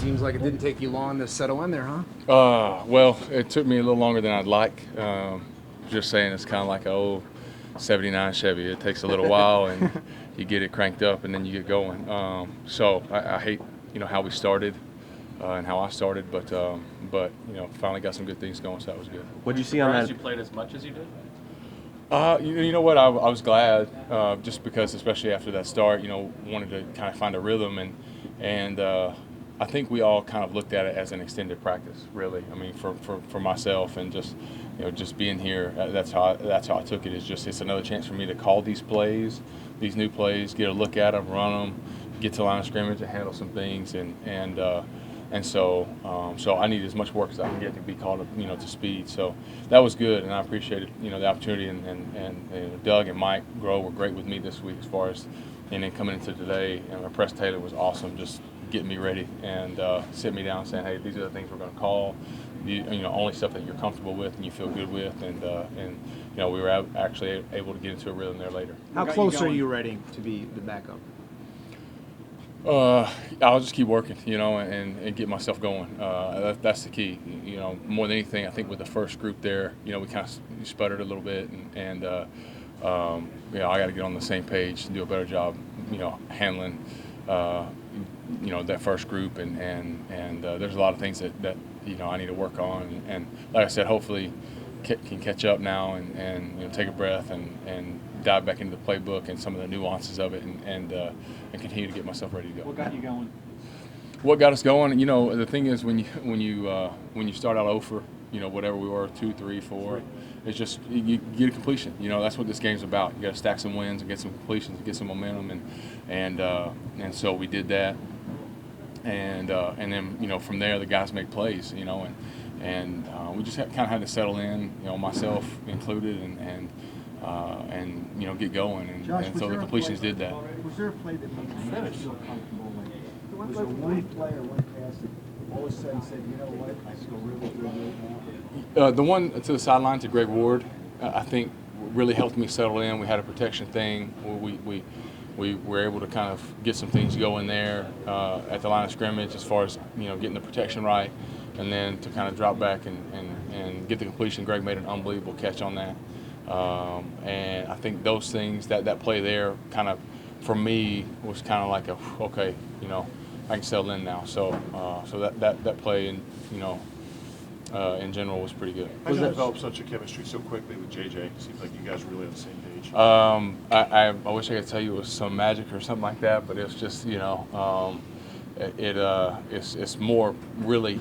Seems like it didn't take you long to settle in there, huh? Well, it took me a little longer than I'd like. Just saying, it's kind of like an old '79 Chevy. It takes a little while, and you get it cranked up, and then you get going. So I hate, how we started and how I started, but finally got some good things going, so that was good. What did you see on that? You played as much as you did? You know what? I was glad, just because, especially after that start, wanted to kind of find a rhythm, and I think we all kind of looked at it as an extended practice, really. I mean, for myself, and just being here, that's how I took it. It's another chance for me to call these plays, these new plays, get a look at them, run them, get to the line of scrimmage, and handle some things, and so I need as much work as I can get to be called up, to speed. So that was good, and I appreciated, the opportunity. And Doug and Mike Groh were great with me this week as far as, and then coming into today, and Press Taylor was awesome, just getting me ready and sitting me down and saying, hey, these are the things we're going to call. Only stuff that you're comfortable with and you feel good with, and we were actually able to get into a rhythm there later. How close are you ready to be the backup? I'll just keep working, and get myself going. That's the key. More than anything, I think with the first group there, we kind of sputtered a little bit, and I got to get on the same page and do a better job, handling, that first group, and there's a lot of things that I need to work on, and like I said, hopefully can catch up now and take a breath and dive back into the playbook and some of the nuances of it, and continue to get myself ready to go. What got you going? What got us going? The thing is, when you start out over, whatever we were, 2, 3, 4, it's just you get a completion. That's what this game's about. You got to stack some wins and get some completions and get some momentum, and so we did that, and then from there the guys make plays, and we just kind of had to settle in, myself included, and get going, and so the completions did that. Was there a play that made you feel comfortable? Was there one play or one pass that all of a sudden said, you know what, I feel really good right now? The one to the sideline to Greg Ward, I think really helped me settle in. We had a protection thing. We were able to kind of get some things going there at the line of scrimmage as far as getting the protection right, and then to kind of drop back and get the completion. Greg made an unbelievable catch on that, and I think those things, that play there, kind of for me was kind of like okay, I can settle in now. So that play in general was pretty good. How did you develop such a chemistry so quickly with J.J.? It seems like you guys are really on the same page. I wish I could tell you it was some magic or something like that, but it's just it's more really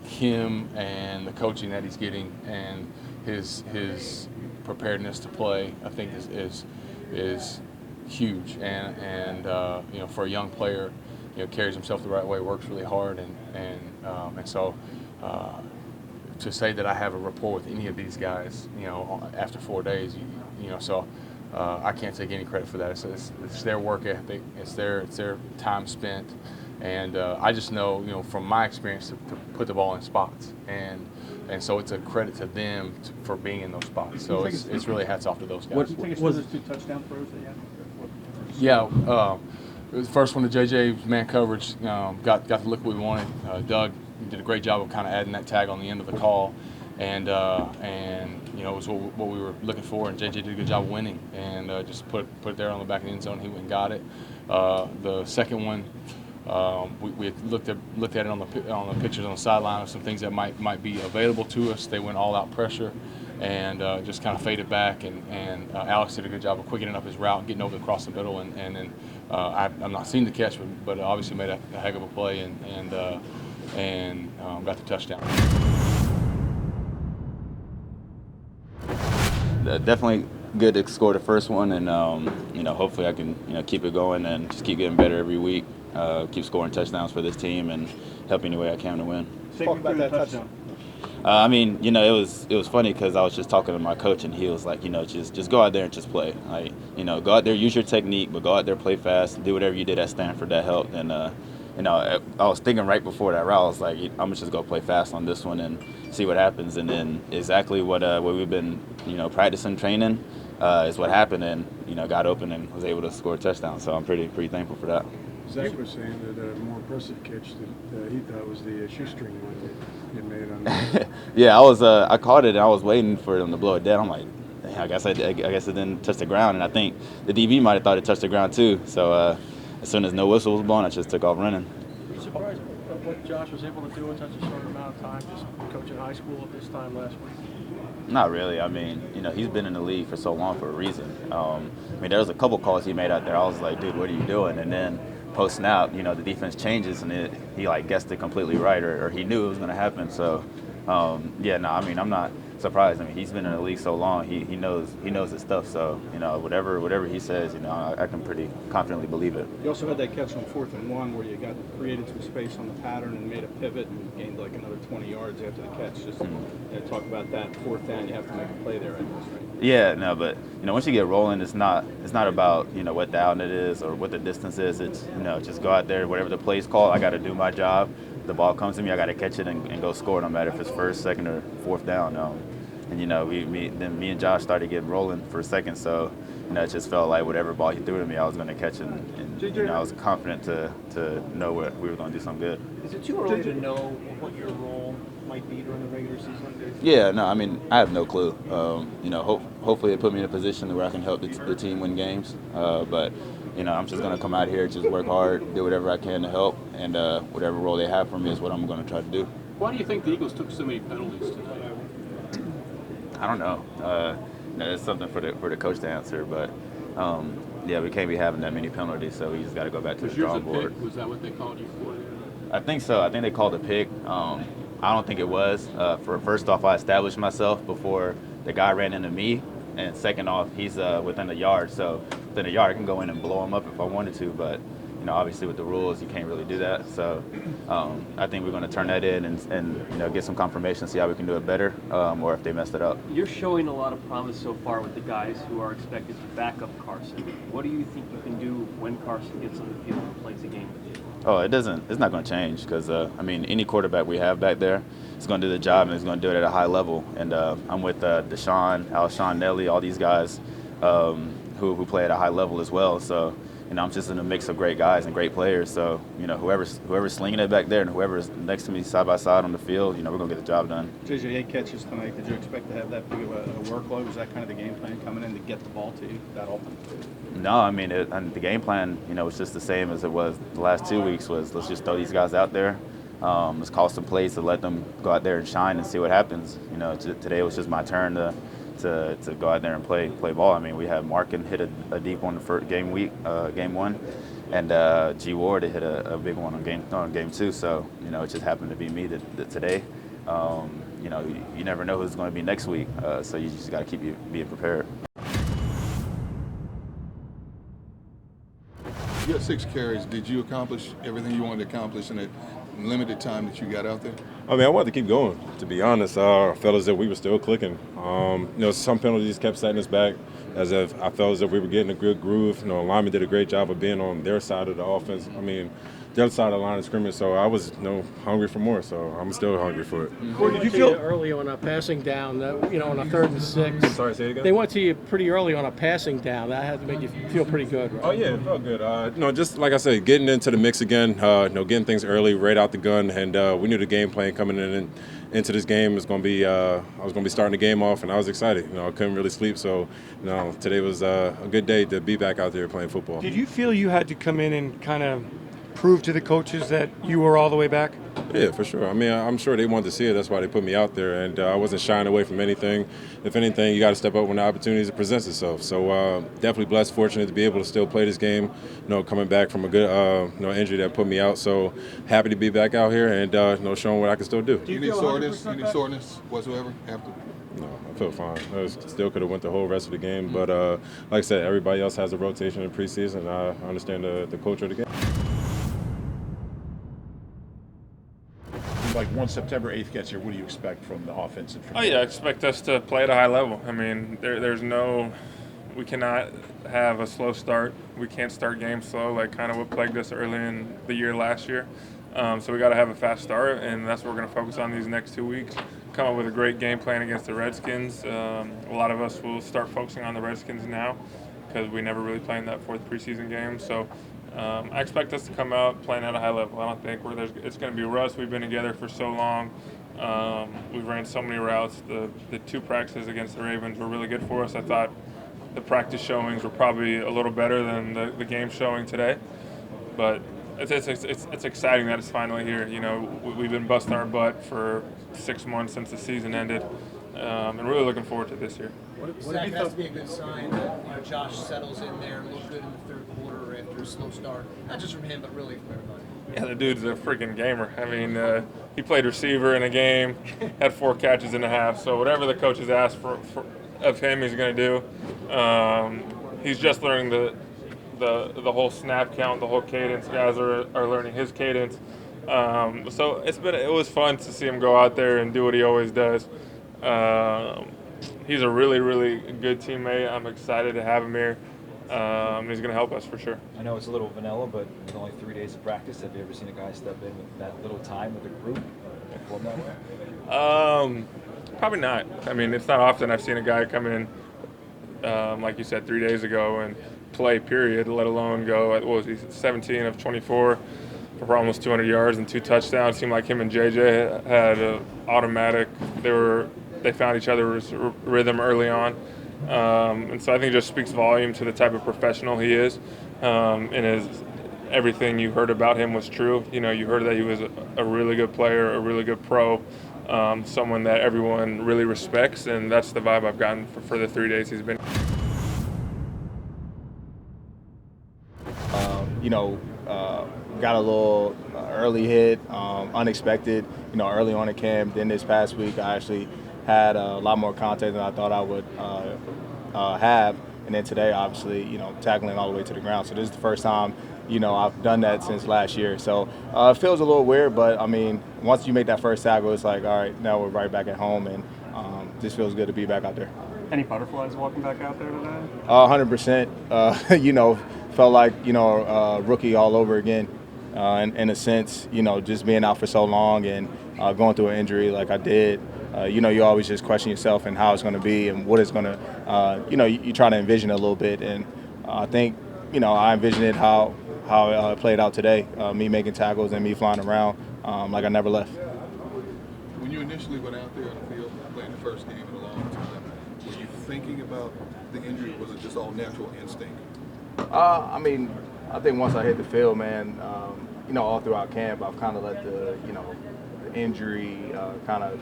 him and the coaching that he's getting, and his preparedness to play, I think is huge, and for a young player, carries himself the right way, works really hard, and so to say that I have a rapport with any of these guys, after 4 days, so I can't take any credit for that. It's their work ethic, it's their time spent, and I just know, from my experience, to put the ball in spots, and so it's a credit to them for being in those spots. So it's really hats off to those guys. What was those 2 touchdown throws that you had? Yeah, it was the first one to J.J. man coverage. Got the look we wanted. Doug did a great job of kind of adding that tag on the end of the call, and it was what we were looking for. And J.J. did a good job of winning, and just put it there on the back of the end zone. He went and got it. The second one, we had looked at it on the pictures on the sideline of some things that might be available to us. They went all out pressure, and just kind of faded back, and Alex did a good job of quickening up his route and getting over across the middle, and then I've not seen the catch, but obviously made a heck of a play, and got the touchdown. Definitely good to score the first one, and hopefully I can keep it going and just keep getting better every week. Keep scoring touchdowns for this team and help any way I can to win. Talk about that touchdown. It was funny because I was just talking to my coach, and he was like, just go out there and just play. Like, go out there, use your technique, but go out there, play fast, do whatever you did at Stanford that helped. And I was thinking right before that route, I was like, I'm gonna just go play fast on this one and see what happens. And then exactly what we've been practicing, training, is what happened, and got open and was able to score a touchdown. So I'm pretty thankful for that. Zach was saying that a more impressive catch that he thought was the shoestring one that he made on the Yeah, I caught it and I was waiting for them to blow it down. I'm like, I guess it didn't touch the ground, and I think the DB might have thought it touched the ground too. So as soon as no whistle was blown, I just took off running. Are you surprised at what Josh was able to do in such a short amount of time, just coaching high school at this time last week? Not really. I mean, he's been in the league for so long for a reason. I mean, there was a couple calls he made out there. I was like, dude, what are you doing? And then post snap, the defense changes, and he guessed it completely right, or he knew it was going to happen. So, I mean, I'm not surprised. I mean, he's been in the league so long. He knows his stuff. So, whatever he says, I can pretty confidently believe it. You also had that catch on 4th and 1 where you created some space on the pattern and made a pivot and gained like another 20 yards after the catch. Just talk about that 4th down. You have to make a play there, I guess, right? Yeah, no, but once you get rolling, it's not about what down it is or what the distance is. It's just go out there, whatever the play's called. I got to do my job. The ball comes to me, I got to catch it and go score, no matter if it's 1st, 2nd, or 4th down. And me and Josh started getting rolling for a second, so it just felt like whatever ball he threw to me, I was going to catch it, and I was confident to know what we were going to do something good. Is it too early to know what your role might be during the regular season? Yeah, no, I mean, I have no clue. Hopefully they put me in a position where I can help the team win games. But I'm just going to come out here, just work hard, do whatever I can to help, and whatever role they have for me is what I'm going to try to do. Why do you think the Eagles took so many penalties tonight? I don't know. It's something for the coach to answer, but we can't be having that many penalties, so we just got to go back to the drawing board. Was that what they called you for? I think so. I think they called a pick. I don't think it was. First off, I established myself before the guy ran into me, and second off, he's within a yard. So within a yard, I can go in and blow him up if I wanted to, but obviously with the rules, you can't really do that. So I think we're going to turn that in and get some confirmation, see how we can do it better, or if they messed it up. You're showing a lot of promise so far with the guys who are expected to back up Carson. What do you think you can do when Carson gets on the field and plays a game with you? Oh, it's not going to change because, any quarterback we have back there is going to do the job and is going to do it at a high level. And I'm with Deshaun, Alshon, Nelly, all these guys who play at a high level as well. So, I'm just in a mix of great guys and great players. So, whoever's slinging it back there and whoever's next to me side by side on the field, we're going to get the job done. J.J., 8 catches tonight. Did you expect to have that big of a workload? Was that kind of the game plan coming in to get the ball to you that often? No, I mean, the game plan, was just the same as it was the last 2 weeks. Was let's just throw these guys out there. Let's call some plays to let them go out there and shine and see what happens. Today was just my turn to go out there and play ball. I mean, we had Markin hit a deep one for game 1, and G Ward hit a big one on game 2. So it just happened to be me today. You never know who's going to be next week, so you just got to keep being prepared. You had 6 carries. Did you accomplish everything you wanted to accomplish in that limited time that you got out there? I mean, I wanted to keep going, to be honest. I felt as if we were still clicking. Some penalties kept setting us back, as if I felt as if we were getting a good groove. Linemen did a great job of being on their side of the offense. I mean, the other side of the line of scrimmage, so I was hungry for more, so I'm still hungry for it. Did you feel early on a passing down, on a 3rd and 6? Sorry, say it again? They went to you pretty early on a passing down. That had to make you feel pretty good, right? Oh, yeah, it felt good. Just like I said, getting into the mix again, getting things early, right out the gun, and we knew the game plan coming into this game was going to be I was going to be starting the game off, and I was excited. I couldn't really sleep, so today was a good day to be back out there playing football. Did you feel you had to come in and kind of prove to the coaches that you were all the way back? Yeah, for sure. I mean, I'm sure they wanted to see it. That's why they put me out there, and I wasn't shying away from anything. If anything, you got to step up when the opportunity presents itself. So definitely blessed, fortunate to be able to still play this game. Coming back from a good injury that put me out. So happy to be back out here and showing what I can still do. Any soreness whatsoever after? No, I feel fine. I still could have went the whole rest of the game, but like I said, everybody else has a rotation in preseason. I understand the culture of the game. Like once September 8th gets here, what do you expect from the offense? I expect us to play at a high level. I mean, we cannot have a slow start. We can't start games slow, like kind of what plagued us early in the year last year. So we got to have a fast start, and that's what we're going to focus on these next 2 weeks. Come up with a great game plan against the Redskins. A lot of us will start focusing on the Redskins now because we never really played in that 4th preseason game. So I expect us to come out playing at a high level. I don't think it's going to be Russ. We've been together for so long. We've ran so many routes. The 2 practices against the Ravens were really good for us. I thought the practice showings were probably a little better than the game showing today. But it's exciting that it's finally here. You know, we've been busting our butt for 6 months since the season ended, and really looking forward to this year. Zach, it has to be a good sign that Josh settles in there and looks good in the third quarter after a slow start. Not just from him, but really from everybody. Yeah, the dude's a freaking gamer. I mean, he played receiver in a game, had 4 catches in a half. So whatever the coaches asked of him, he's going to do. He's just learning the whole snap count, the whole cadence. Guys are learning his cadence. So it was fun to see him go out there and do what he always does. He's a really, really good teammate. I'm excited to have him here. He's going to help us for sure. I know it's a little vanilla, but with only 3 days of practice, have you ever seen a guy step in with that little time with a group and perform that way? Probably not. I mean, it's not often I've seen a guy come in, like you said, 3 days ago and play, period, let alone go, what was he, 17 of 24 for almost 200 yards and 2 touchdowns. It seemed like him and J.J. had an automatic. They found each other's rhythm early on. And so I think it just speaks volume to the type of professional he is. And everything you heard about him was true. You know, you heard that he was a really good player, a really good pro, someone that everyone really respects, and that's the vibe I've gotten for the 3 days he's been. Got a little early hit, unexpected, early on in camp. Then this past week, I actually had a lot more contact than I thought I would have. And then today, obviously, tackling all the way to the ground. So this is the first time, I've done that since last year. So it feels a little weird, but, I mean, once you make that first tackle, it's like, all right, now we're right back at home, and just feels good to be back out there. Any butterflies walking back out there today? 100%. Felt like, a rookie all over again. In a sense, just being out for so long and going through an injury like I did, you always just question yourself and how it's going to be and what it's going to, you try to envision it a little bit. And I think, I envisioned it how it played out today, me making tackles and me flying around like I never left. When you initially went out there on the field, playing the first game in a long time, were you thinking about the injury, or was it just all natural instinct? I think once I hit the field, man, all throughout camp, I've kind of let the injury kind of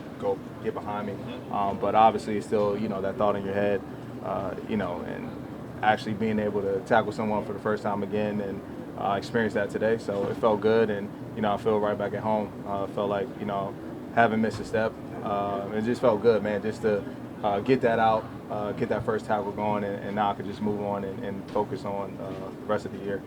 get behind me. But obviously, it's still, that thought in your head, and actually being able to tackle someone for the first time again and experience that today. So it felt good, and, I feel right back at home. Felt like, haven't missed a step. It just felt good, man, just to get that out, get that first tackle going, and now I could just move on and focus on the rest of the year.